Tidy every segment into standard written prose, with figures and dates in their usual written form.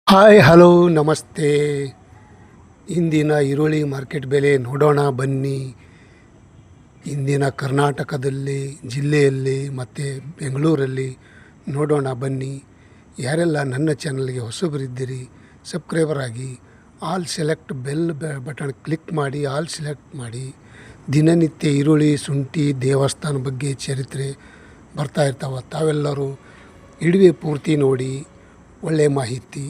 Hi hello ನಮಸ್ತೆ. ಇಂದಿನ ಈರುಳ್ಳಿ ಮಾರ್ಕೆಟ್ ಬೆಲೆ ನೋಡೋಣ ಬನ್ನಿ. ಇಂದಿನ ಕರ್ನಾಟಕದಲ್ಲಿ ಜಿಲ್ಲೆಯಲ್ಲಿ ಮತ್ತು ಬೆಂಗಳೂರಲ್ಲಿ ನೋಡೋಣ ಬನ್ನಿ. ಯಾರೆಲ್ಲ ನನ್ನ ಚಾನಲ್ಗೆ ಹೊಸಬರಿದ್ದೀರಿ ಸಬ್ಸ್ಕ್ರೈಬರ್ ಆಗಿ all select bell button click ಮಾಡಿ ಆಲ್ ಸೆಲೆಕ್ಟ್ ಮಾಡಿ. ದಿನನಿತ್ಯ ಈರುಳ್ಳಿ ಶುಂಠಿ ದೇವಸ್ಥಾನ ಬಗ್ಗೆ ಚರಿತ್ರೆ ಬರ್ತಾ ಇರ್ತಾವೆ. ತಾವೆಲ್ಲರೂ ಇಡುವೆ ಪೂರ್ತಿ ನೋಡಿ ಒಳ್ಳೆಯ ಮಾಹಿತಿ.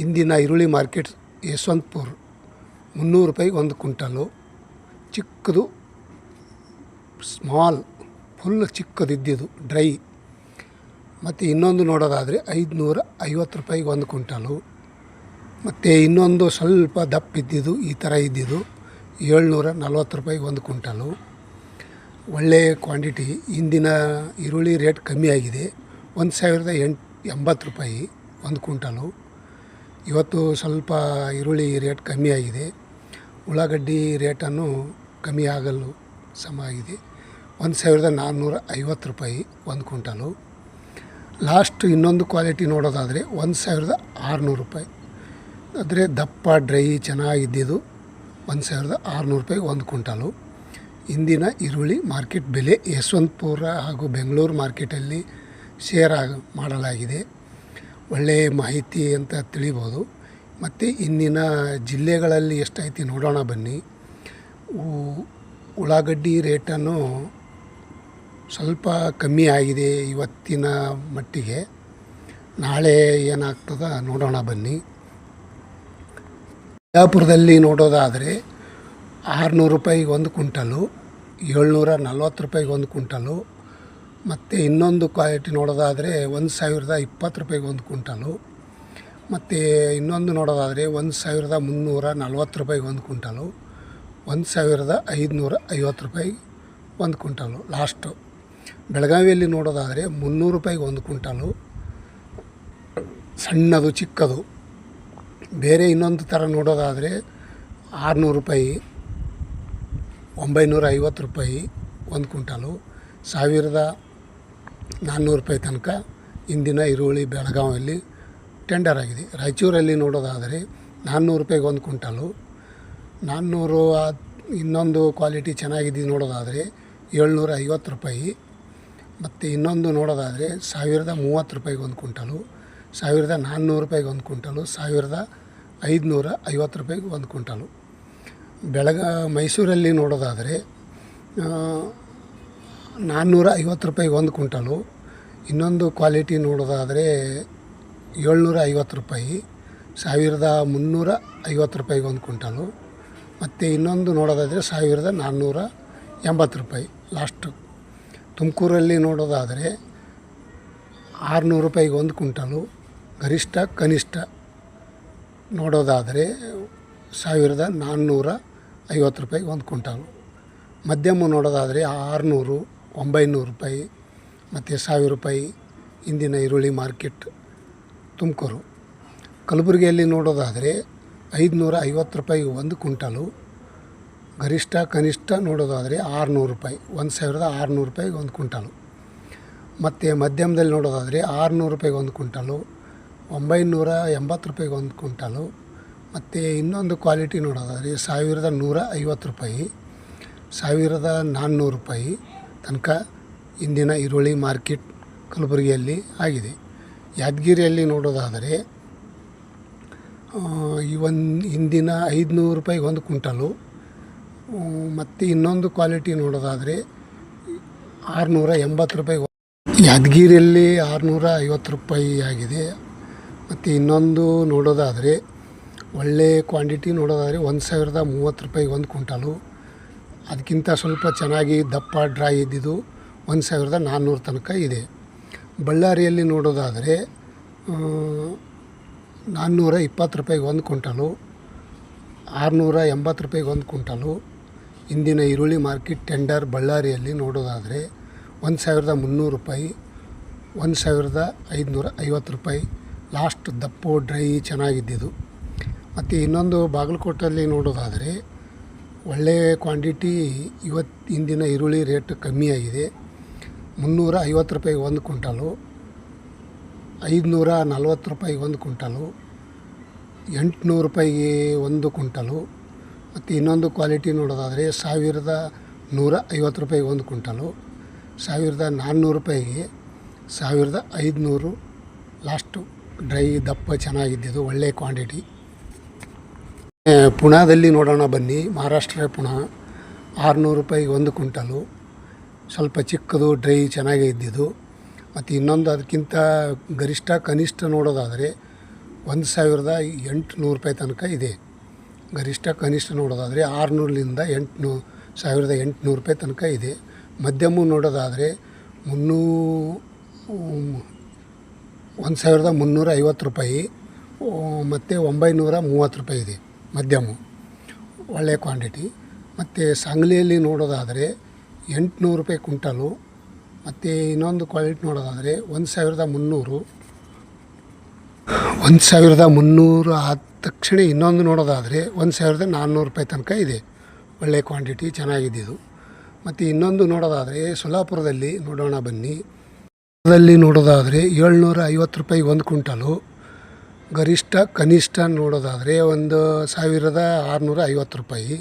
ಇಂದಿನ ಈರುಳ್ಳಿ ಮಾರ್ಕೆಟ್ ಯಶವಂತಪುರ 300 ರೂಪಾಯಿ ಒಂದು ಕ್ವಿಂಟಲು. ಚಿಕ್ಕದು ಸ್ಮಾಲ್ ಫುಲ್ ಚಿಕ್ಕದಿದ್ದಿದ್ದು ಡ್ರೈ. ಮತ್ತು ಇನ್ನೊಂದು ನೋಡೋದಾದರೆ 550 ರೂಪಾಯಿಗೆ ಒಂದು ಕ್ವಿಂಟಲು. ಮತ್ತು ಇನ್ನೊಂದು ಸ್ವಲ್ಪ ದಪ್ಪ ಇದ್ದಿದ್ದು ಈ ಥರ ಇದ್ದಿದ್ದು 740 ರೂಪಾಯಿಗೆ ಒಂದು ಕ್ವಿಂಟಲು. ಒಳ್ಳೆಯ ಕ್ವಾಂಟಿಟಿ. ಇಂದಿನ ಈರುಳ್ಳಿ ರೇಟ್ ಕಮ್ಮಿ ಆಗಿದೆ. 1080 ರೂಪಾಯಿ ಒಂದು ಕ್ವಿಂಟಲು. ಇವತ್ತು ಸ್ವಲ್ಪ ಈರುಳ್ಳಿ ರೇಟ್ ಕಮ್ಮಿ ಆಗಿದೆ. ಉಳ್ಳಾಗಡ್ಡಿ ರೇಟನ್ನು ಕಮ್ಮಿ ಆಗಲು ಸಮ ಆಗಿದೆ. 1450 ರೂಪಾಯಿ ಒಂದು ಕ್ವಿಂಟಲು. ಲಾಸ್ಟ್ ಇನ್ನೊಂದು ಕ್ವಾಲಿಟಿ ನೋಡೋದಾದರೆ 1600 ರೂಪಾಯಿ. ಆದರೆ ದಪ್ಪ ಡ್ರೈ ಚೆನ್ನಾಗಿದ್ದಿದ್ದು 1600 ರೂಪಾಯಿ ಒಂದು ಕ್ವಿಂಟಲು. ಇಂದಿನ ಈರುಳ್ಳಿ ಮಾರ್ಕೆಟ್ ಬೆಲೆ ಯಶವಂತಪುರ ಹಾಗೂ ಬೆಂಗಳೂರು ಮಾರ್ಕೆಟಲ್ಲಿ ಶೇರ್ ಮಾಡಲಾಗಿದೆ. ಒಳ್ಳೆಯ ಮಾಹಿತಿ ಅಂತ ತಿಳಿಬೋದು. ಮತ್ತು ಇಂದಿನ ಜಿಲ್ಲೆಗಳಲ್ಲಿ ಎಷ್ಟೈತಿ ನೋಡೋಣ ಬನ್ನಿ. ಉಳ್ಳಾಗಡ್ಡಿ ರೇಟನ್ನು ಸ್ವಲ್ಪ ಕಮ್ಮಿ ಆಗಿದೆ ಇವತ್ತಿನ ಮಟ್ಟಿಗೆ. ನಾಳೆ ಏನಾಗ್ತದ ನೋಡೋಣ ಬನ್ನಿ. ಬಿಜಾಪುರದಲ್ಲಿ ನೋಡೋದಾದರೆ 600 ರೂಪಾಯಿಗೆ ಒಂದು ಕ್ವಿಂಟಲು, 740 ರೂಪಾಯಿಗೆ ಒಂದು ಕ್ವಿಂಟಲು. ಮತ್ತು ಇನ್ನೊಂದು ಕ್ವಾಲಿಟಿ ನೋಡೋದಾದರೆ 1020 ರೂಪಾಯಿಗೆ ಒಂದು ಕ್ವಿಂಟಲು. ಮತ್ತು ಇನ್ನೊಂದು ನೋಡೋದಾದರೆ 1340 ರೂಪಾಯಿಗೆ ಒಂದು ಕ್ವಿಂಟಲು, 1550 ರೂಪಾಯಿ ಒಂದು ಕ್ವಿಂಟಲು ಲಾಸ್ಟು. ಬೆಳಗಾವಿಯಲ್ಲಿ ನೋಡೋದಾದರೆ 300 ರೂಪಾಯಿಗೆ ಒಂದು ಕ್ವಿಂಟಲು, ಸಣ್ಣದು ಚಿಕ್ಕದು. ಬೇರೆ ಇನ್ನೊಂದು ಥರ ನೋಡೋದಾದರೆ 600 ರೂಪಾಯಿ, 950 ರೂಪಾಯಿ ಒಂದು ಕ್ವಿಂಟಲು, 1400 ರೂಪಾಯಿ ತನಕ ಇಂದಿನ ಈರುಳ್ಳಿ ಬೆಳಗಾವಿಯಲ್ಲಿ ಟೆಂಡರ್ ಆಗಿದೆ. ರಾಯಚೂರಲ್ಲಿ ನೋಡೋದಾದರೆ 400 ರೂಪಾಯಿಗೆ ಒಂದು ಕ್ವಿಂಟಲು, 400. ಇನ್ನೊಂದು ಕ್ವಾಲಿಟಿ ಚೆನ್ನಾಗಿದ್ದು ನೋಡೋದಾದರೆ 750 ರೂಪಾಯಿ. ಮತ್ತು ಇನ್ನೊಂದು ನೋಡೋದಾದರೆ 1030 ರೂಪಾಯಿಗೆ ಒಂದು ಕ್ವಿಂಟಲು, 1400 ರೂಪಾಯಿಗೆ ಒಂದು ಕ್ವಿಂಟಲು, 1550 ರೂಪಾಯಿಗೆ ಒಂದು ಕ್ವಿಂಟಲು. ಮೈಸೂರಲ್ಲಿ ನೋಡೋದಾದರೆ 450 ರೂಪಾಯಿಗೆ ಒಂದು ಕ್ವಿಂಟಲು. ಇನ್ನೊಂದು ಕ್ವಾಲಿಟಿ ನೋಡೋದಾದರೆ 750 ರೂಪಾಯಿ, 1350 ರೂಪಾಯಿಗೆ ಒಂದು ಕ್ವಿಂಟಲು. ಮತ್ತು ಇನ್ನೊಂದು ನೋಡೋದಾದರೆ 1480 ರೂಪಾಯಿ ಲಾಸ್ಟು. ತುಮಕೂರಲ್ಲಿ ನೋಡೋದಾದರೆ 600 ರೂಪಾಯಿಗೆ ಒಂದು ಕ್ವಿಂಟಲು. ಗರಿಷ್ಠ ಕನಿಷ್ಠ ನೋಡೋದಾದರೆ 1450 ರೂಪಾಯಿಗೆ ಒಂದು ಕ್ವಿಂಟಲು. ಮಧ್ಯಮ ನೋಡೋದಾದರೆ 600, 900 ರೂಪಾಯಿ ಮತ್ತು 1000 ರೂಪಾಯಿ ಇಂದಿನ ಈರುಳ್ಳಿ ಮಾರ್ಕೆಟ್ ತುಮಕೂರು. ಕಲಬುರಗಿಯಲ್ಲಿ ನೋಡೋದಾದರೆ 550 ರೂಪಾಯಿಗೆ ಒಂದು ಕ್ವಿಂಟಲು. ಗರಿಷ್ಠ ಕನಿಷ್ಠ ನೋಡೋದಾದರೆ 600 ರೂಪಾಯಿ, 1600 ರೂಪಾಯಿಗೆ ಒಂದು ಕ್ವಿಂಟಲು. ಮತ್ತು ಮಧ್ಯಮದಲ್ಲಿ ನೋಡೋದಾದರೆ 600 ರೂಪಾಯಿಗೆ ಒಂದು ಕ್ವಿಂಟಲು, 980 ರೂಪಾಯಿಗೆ ಒಂದು ಕ್ವಿಂಟಲು. ಮತ್ತು ಇನ್ನೊಂದು ಕ್ವಾಲಿಟಿ ನೋಡೋದಾದರೆ 1150 ರೂಪಾಯಿ, 1400 ರೂಪಾಯಿ ತನಕ ಇಂದಿನ ಈರುಳ್ಳಿ ಮಾರ್ಕೆಟ್ ಕಲಬುರಗಿಯಲ್ಲಿ ಆಗಿದೆ. ಯಾದಗಿರಿಯಲ್ಲಿ ನೋಡೋದಾದರೆ ಇಂದಿನ 500 ರೂಪಾಯಿಗೆ ಒಂದು ಕ್ವಿಂಟಲು. ಮತ್ತು ಇನ್ನೊಂದು ಕ್ವಾಲಿಟಿ ನೋಡೋದಾದರೆ 680 ರೂಪಾಯಿಗೆ. ಯಾದಗಿರಿಯಲ್ಲಿ 650 ರೂಪಾಯಿ ಆಗಿದೆ. ಮತ್ತು ಇನ್ನೊಂದು ನೋಡೋದಾದರೆ ಒಳ್ಳೆಯ ಕ್ವಾಂಟಿಟಿ ನೋಡೋದಾದರೆ 1030 ರೂಪಾಯಿಗೆ ಒಂದು ಕ್ವಿಂಟಲು. ಅದಕ್ಕಿಂತ ಸ್ವಲ್ಪ ಚೆನ್ನಾಗಿ ದಪ್ಪ ಡ್ರೈ ಇದ್ದಿದ್ದು 1400 ತನಕ ಇದೆ. ಬಳ್ಳಾರಿಯಲ್ಲಿ ನೋಡೋದಾದರೆ 420 ರೂಪಾಯಿಗೆ ಒಂದು ಕ್ವಿಂಟಲು, 680 ರೂಪಾಯಿಗೆ ಒಂದು ಕ್ವಿಂಟಲು. ಇಂದಿನ ಈರುಳ್ಳಿ ಮಾರ್ಕೆಟ್ ಟೆಂಡರ್ ಬಳ್ಳಾರಿಯಲ್ಲಿ ನೋಡೋದಾದರೆ 1300 ರೂಪಾಯಿ, 1550 ರೂಪಾಯಿ ಲಾಸ್ಟ್ ದಪ್ಪು ಡ್ರೈ ಚೆನ್ನಾಗಿದ್ದಿದ್ದು. ಮತ್ತು ಇನ್ನೊಂದು ಬಾಗಲಕೋಟಲ್ಲಿ ನೋಡೋದಾದರೆ ಒಳ್ಳೆಯ ಕ್ವಾಂಟಿಟಿ. ಇಂದಿನ ಈರುಳ್ಳಿ ರೇಟ್ ಕಮ್ಮಿ ಆಗಿದೆ. 350 ರೂಪಾಯಿಗೆ ಒಂದು ಕ್ವಿಂಟಲು, 540 ರೂಪಾಯಿಗೆ ಒಂದು ಕ್ವಿಂಟಲು, 800 ರೂಪಾಯಿಗೆ ಒಂದು ಕ್ವಿಂಟಲು. ಮತ್ತು ಇನ್ನೊಂದು ಕ್ವಾಲಿಟಿ ನೋಡೋದಾದರೆ 1150 ರೂಪಾಯಿಗೆ ಒಂದು ಕ್ವಿಂಟಲು, 1400 ರೂಪಾಯಿಗೆ, 1500 ಲಾಸ್ಟು ಡ್ರೈ ದಪ್ಪ ಚೆನ್ನಾಗಿದ್ದು ಒಳ್ಳೆ ಕ್ವಾಂಟಿಟಿ. ಪುಣಾದಲ್ಲಿ ನೋಡೋಣ ಬನ್ನಿ. ಮಹಾರಾಷ್ಟ್ರ ಪುಣ 600 ರೂಪಾಯಿಗೆ ಒಂದು ಕ್ವಿಂಟಲು, ಸ್ವಲ್ಪ ಚಿಕ್ಕದು ಡ್ರೈ ಚೆನ್ನಾಗೇ ಇದ್ದಿದ್ದು. ಮತ್ತು ಇನ್ನೊಂದು ಅದಕ್ಕಿಂತ ಗರಿಷ್ಠ ಕನಿಷ್ಠ ನೋಡೋದಾದರೆ 1800 ರೂಪಾಯಿ ತನಕ ಇದೆ. ಗರಿಷ್ಠ ಕನಿಷ್ಠ ನೋಡೋದಾದರೆ 600ರಿಂದ 1800 ರೂಪಾಯಿ ತನಕ ಇದೆ. ಮಧ್ಯಮ ನೋಡೋದಾದರೆ 1350 ರೂಪಾಯಿ ಮತ್ತು 930 ರೂಪಾಯಿ ಇದೆ ಮಧ್ಯಮ, ಒಳ್ಳೆಯ ಕ್ವಾಂಟಿಟಿ. ಮತ್ತು ಸಾಂಗ್ಲಿಯಲ್ಲಿ ನೋಡೋದಾದರೆ 800 ರೂಪಾಯಿ ಕ್ವಿಂಟಲು. ಮತ್ತು ಇನ್ನೊಂದು ಕ್ವಾಲಿಟಿ ನೋಡೋದಾದರೆ 1300 ಆದ ತಕ್ಷಣ ಇನ್ನೊಂದು ನೋಡೋದಾದರೆ 1400 ರೂಪಾಯಿ ತನಕ ಇದೆ. ಒಳ್ಳೆಯ ಕ್ವಾಂಟಿಟಿ ಚೆನ್ನಾಗಿದ್ದು. ಮತ್ತು ಇನ್ನೊಂದು ನೋಡೋದಾದರೆ ಸೊಲ್ಲಾಪುರದಲ್ಲಿ ನೋಡೋಣ ಬನ್ನಿ. ನೋಡೋದಾದರೆ 750 ರೂಪಾಯಿಗೆ ಒಂದು ಕ್ವಿಂಟಲು, ಗರಿಷ್ಠ ಕನಿಷ್ಠ ನೋಡೋದಾದರೆ 1650 ರೂಪಾಯಿ.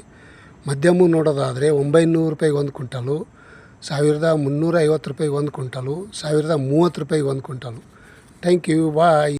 ಮಧ್ಯಮ ನೋಡೋದಾದರೆ 900 ರೂಪಾಯಿಗೆ ಒಂದು ಕ್ವಿಂಟಲು, 1350 ರೂಪಾಯಿಗೆ ಒಂದು ಕ್ವಿಂಟಲು, 1030 ರೂಪಾಯಿಗೆ ಒಂದು ಕ್ವಿಂಟಲು. Thank you, bye.